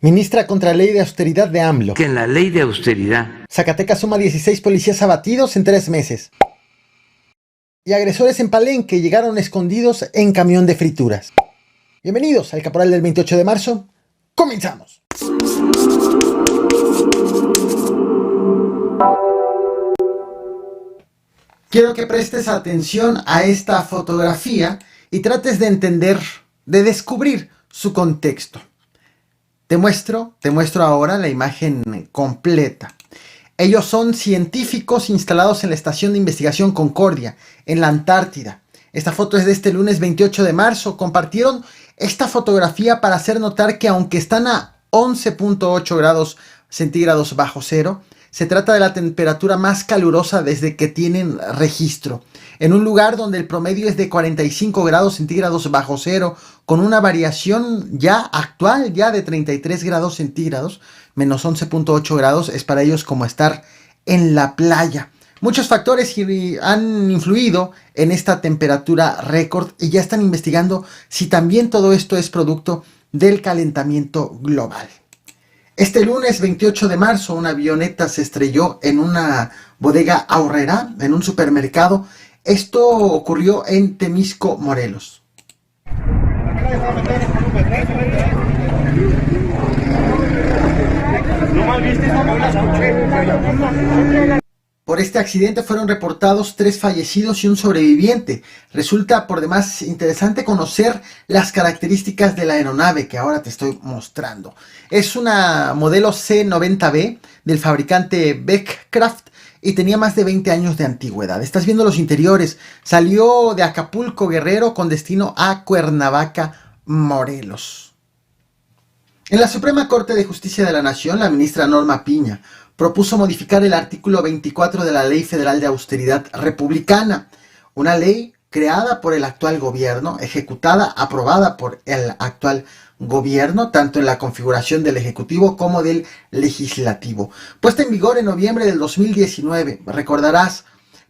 Ministra contra ley de austeridad de AMLO. Que en la ley de austeridad. Zacatecas suma 16 policías abatidos en 3 meses. Y agresores en Palenque llegaron escondidos en camión de frituras. Bienvenidos al Caporal del 28 de marzo. ¡Comenzamos! Quiero que prestes atención a esta fotografía y trates de entender, de descubrir su contexto. Te muestro ahora la imagen completa. Ellos son científicos instalados en la Estación de Investigación Concordia, en la Antártida. Esta foto es de este lunes 28 de marzo. Compartieron esta fotografía para hacer notar que aunque están a 11.8 grados centígrados bajo cero, se trata de la temperatura más calurosa desde que tienen registro. En un lugar donde el promedio es de 45 grados centígrados bajo cero, con una variación ya actual de 33 grados centígrados, menos 11.8 grados, es para ellos como estar en la playa. Muchos factores han influido en esta temperatura récord y ya están investigando si también todo esto es producto del calentamiento global. Este lunes 28 de marzo una avioneta se estrelló en una bodega Aurrerá, en un supermercado. Esto ocurrió en Temisco, Morelos. Por este accidente fueron reportados 3 fallecidos y un sobreviviente. Resulta por demás interesante conocer las características de la aeronave que ahora te estoy mostrando. Es una modelo C-90B del fabricante Beechcraft y tenía más de 20 años de antigüedad. Estás viendo los interiores. Salió de Acapulco, Guerrero, con destino a Cuernavaca, Morelos. En la Suprema Corte de Justicia de la Nación, la ministra Norma Piña propuso modificar el artículo 24 de la Ley Federal de Austeridad Republicana, una ley creada por el actual gobierno, ejecutada, aprobada por el actual gobierno, tanto en la configuración del Ejecutivo como del Legislativo. Puesta en vigor en noviembre del 2019, recordarás,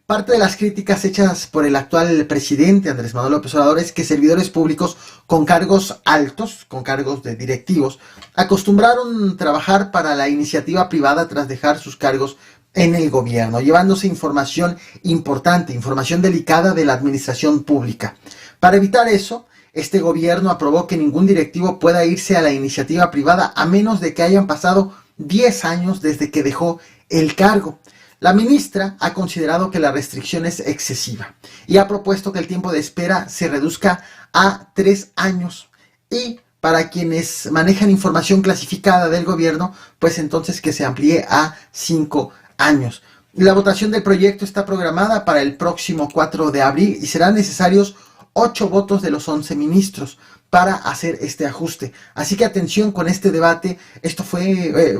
parte de las críticas hechas por el actual presidente Andrés Manuel López Obrador es que servidores públicos con cargos altos, con cargos de directivos, acostumbraron trabajar para la iniciativa privada tras dejar sus cargos en el gobierno, llevándose información importante, información delicada de la administración pública. Para evitar eso, este gobierno aprobó que ningún directivo pueda irse a la iniciativa privada a menos de que hayan pasado 10 años desde que dejó el cargo. La ministra ha considerado que la restricción es excesiva y ha propuesto que el tiempo de espera se reduzca a 3 años y para quienes manejan información clasificada del gobierno, pues entonces que se amplíe a 5 años. La votación del proyecto está programada para el próximo 4 de abril y serán necesarios 8 votos de los 11 ministros para hacer este ajuste. Así que atención con este debate. Esto fue,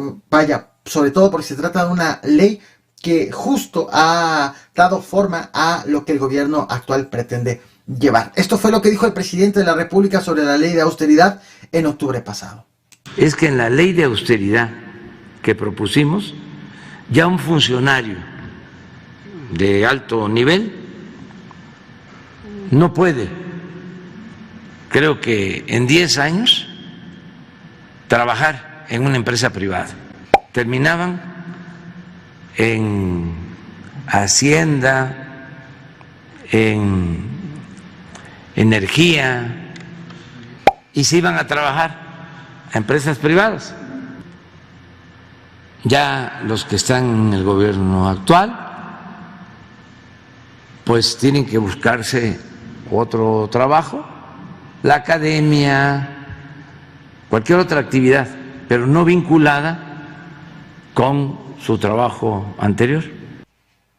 sobre todo porque se trata de una ley que justo ha dado forma a lo que el gobierno actual pretende llevar. Esto fue lo que dijo el presidente de la República sobre la ley de austeridad en octubre pasado. Es que en la ley de austeridad que propusimos, ya un funcionario de alto nivel no puede, creo que en 10 años, trabajar en una empresa privada. Terminaban en Hacienda, en energía, y se iban a trabajar a empresas privadas. Ya los que están en el gobierno actual, pues tienen que buscarse otro trabajo, la academia, cualquier otra actividad, pero no vinculada con su trabajo anterior.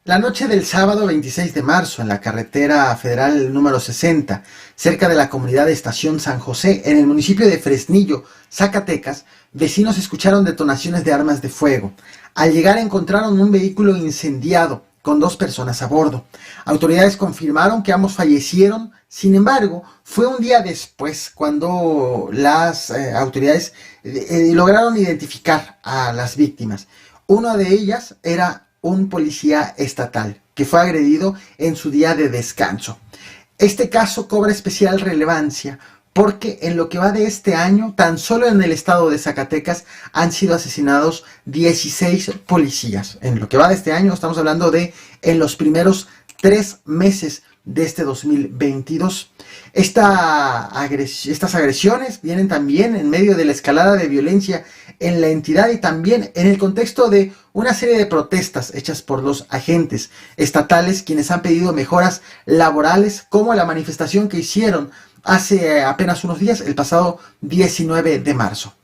La noche del sábado 26 de marzo, en la carretera federal número 60, cerca de la comunidad de Estación San José, en el municipio de Fresnillo, Zacatecas, vecinos escucharon detonaciones de armas de fuego. Al llegar encontraron un vehículo incendiado con 2 personas a bordo. Autoridades confirmaron que ambos fallecieron. Sin embargo, fue un día después cuando las autoridades lograron identificar a las víctimas. Una de ellas era un policía estatal que fue agredido en su día de descanso. Este caso cobra especial relevancia porque en lo que va de este año, tan solo en el estado de Zacatecas han sido asesinados 16 policías. En lo que va de este año, estamos hablando de en los primeros 3 meses de este 2022. Estas agresiones vienen también en medio de la escalada de violencia en la entidad y también en el contexto de una serie de protestas hechas por los agentes estatales, quienes han pedido mejoras laborales, como la manifestación que hicieron hace apenas unos días, el pasado 19 de marzo.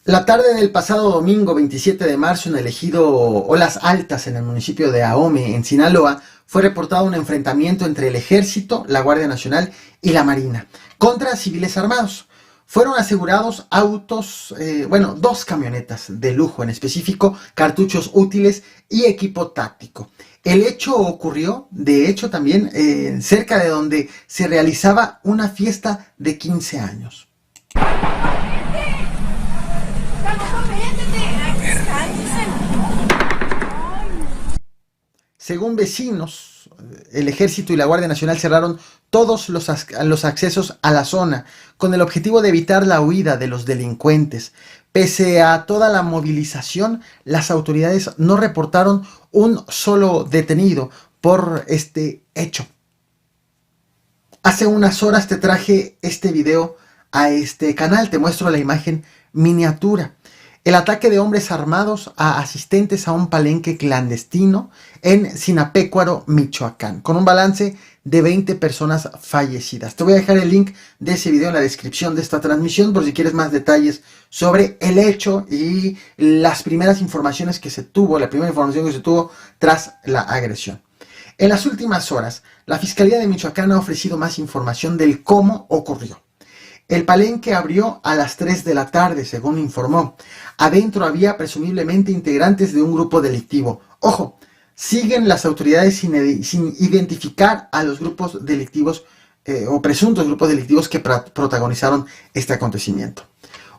La tarde del pasado domingo 27 de marzo en el ejido Olas Altas, en el municipio de Ahome, en Sinaloa, fue reportado un enfrentamiento entre el Ejército, la Guardia Nacional y la Marina contra civiles armados. Fueron asegurados autos, 2 camionetas de lujo en específico, cartuchos útiles y equipo táctico. El hecho ocurrió, de hecho, también cerca de donde se realizaba una fiesta de 15 años. Según vecinos, el Ejército y la Guardia Nacional cerraron todos los accesos a la zona con el objetivo de evitar la huida de los delincuentes. Pese a toda la movilización, las autoridades no reportaron un solo detenido por este hecho. Hace unas horas te traje este video a este canal, te muestro la imagen miniatura. El ataque de hombres armados a asistentes a un palenque clandestino en Sinapecuaro, Michoacán, con un balance de 20 personas fallecidas. Te voy a dejar el link de ese video en la descripción de esta transmisión por si quieres más detalles sobre el hecho y las primeras informaciones que se tuvo, la primera información que se tuvo tras la agresión. En las últimas horas, la Fiscalía de Michoacán ha ofrecido más información del cómo ocurrió. El palenque abrió a las 3 de la tarde, según informó. Adentro había presumiblemente integrantes de un grupo delictivo. Ojo, siguen las autoridades sin identificar a los grupos delictivos o presuntos grupos delictivos que protagonizaron este acontecimiento.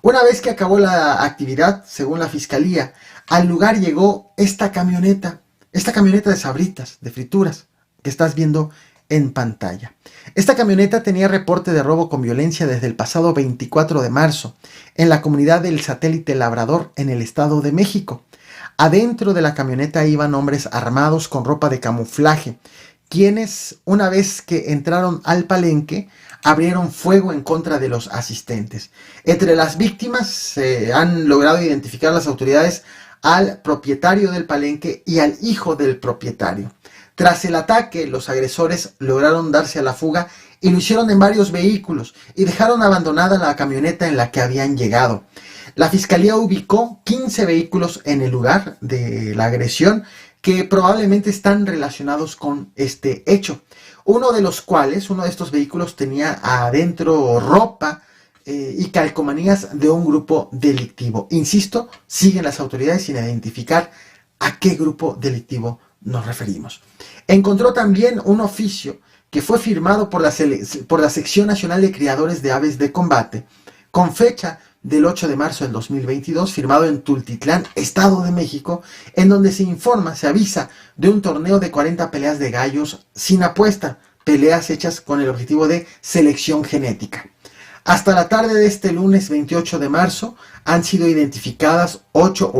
Una vez que acabó la actividad, según la Fiscalía, al lugar llegó esta camioneta de sabritas, de frituras, que estás viendo en pantalla. Esta camioneta tenía reporte de robo con violencia desde el pasado 24 de marzo en la comunidad del Satélite Labrador en el Estado de México. Adentro de la camioneta iban hombres armados con ropa de camuflaje, quienes, una vez que entraron al palenque, abrieron fuego en contra de los asistentes. Entre las víctimas se han logrado identificar las autoridades al propietario del palenque y al hijo del propietario. Tras el ataque, los agresores lograron darse a la fuga y lo hicieron en varios vehículos y dejaron abandonada la camioneta en la que habían llegado. La Fiscalía ubicó 15 vehículos en el lugar de la agresión que probablemente están relacionados con este hecho. Uno de estos vehículos tenía adentro ropa y calcomanías de un grupo delictivo. Insisto, siguen las autoridades sin identificar a qué grupo delictivo nos referimos. Encontró también un oficio que fue firmado por la Sección Nacional de Criadores de Aves de Combate, con fecha del 8 de marzo del 2022, firmado en Tultitlán, Estado de México, en donde se avisa de un torneo de 40 peleas de gallos sin apuesta, peleas hechas con el objetivo de selección genética. Hasta la tarde de este lunes 28 de marzo habían sido identificadas 8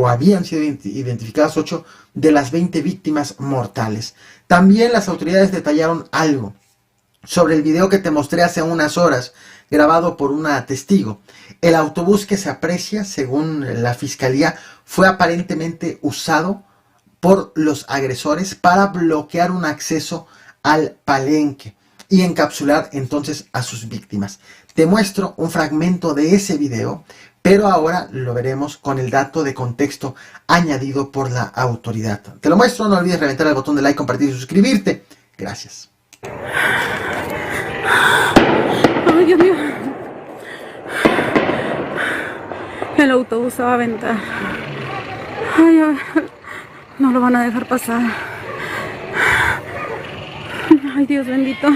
de las 20 víctimas mortales. También las autoridades detallaron algo sobre el video que te mostré hace unas horas, grabado por una testigo. El autobús que se aprecia, según la Fiscalía, fue aparentemente usado por los agresores para bloquear un acceso al palenque y encapsular entonces a sus víctimas. Te muestro un fragmento de ese video, pero ahora lo veremos con el dato de contexto añadido por la autoridad. Te lo muestro, no olvides reventar el botón de like, compartir y suscribirte. Gracias. Ay, Dios mío. El autobús se va a aventar. Ay, a ver. No lo van a dejar pasar. Ay, Dios bendito.